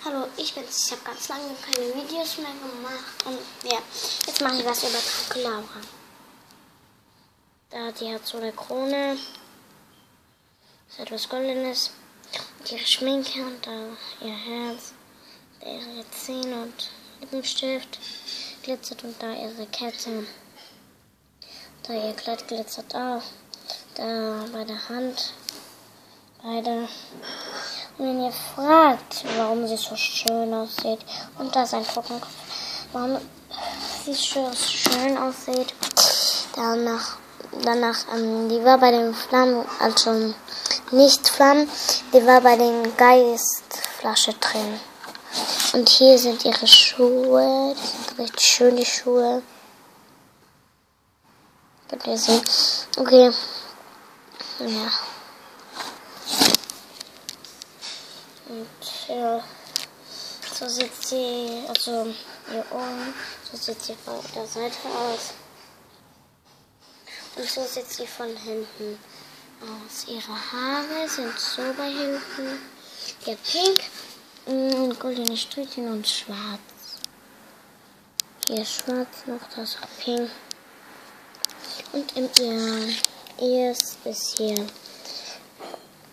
Hallo, ich bin's. Ich habe ganz lange keine Videos mehr gemacht und ja, jetzt mache ich was über Draculaura. Die hat so eine Krone, ist etwas Goldenes, und ihre Schminke und da ihr Herz, da ihre Zähne und Lippenstift glitzert und da ihre Kette, da ihr Kleid glitzert auch, da bei der Hand, beide. Und wenn ihr fragt, warum sie so schön aussieht, und da ist ein Trockenkopf, warum sie so schön aussieht, danach, die war bei den Flammen, also nicht Flammen, die war bei den Geistflasche drin. Und hier sind ihre Schuhe, die sind richtig schön, die Schuhe. Könnt ihr sehen? Okay. Ja. Und ja, so sieht sie, also ihr Ohren, so sieht sie von der Seite aus. Und so sieht sie von hinten aus. Ihre Haare sind so bei hinten. Die hat pink, goldene Striche und schwarz. Hier ist schwarz noch, das ist auch pink. Und in ihr Ears ist hier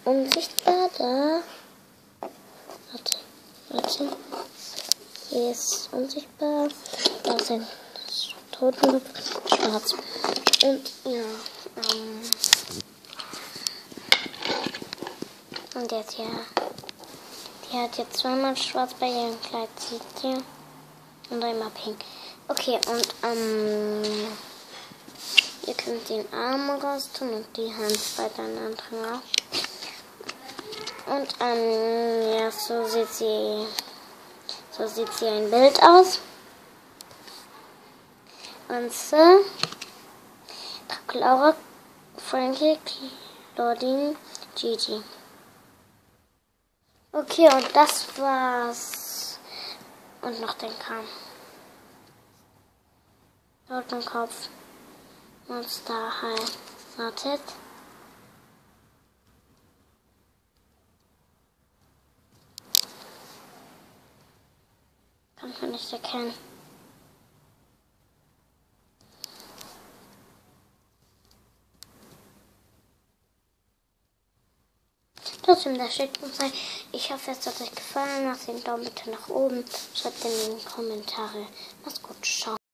unsichtbar da. Warte. Hier ist unsichtbar. Da ist ein Totenkopf, schwarz. Und ja, und jetzt hier. Die hat jetzt zweimal schwarz bei ihrem Kleid, seht ihr? Und einmal pink. Okay, und ihr könnt den Arm raus tun und die Hand bei den anderen auch. Und ja, so sieht sie ein Bild aus. Und so Draculaura, Frankie, Claudine, Gigi. Okay, und das war's. Und noch den Kram. Totenkopf. Monster High. Wartet. Kann man nicht erkennen. Trotzdem, da steht uns ein. Ich hoffe, es hat euch gefallen. Lasst den Daumen bitte nach oben. Schreibt in die Kommentare. Macht's gut. Ciao.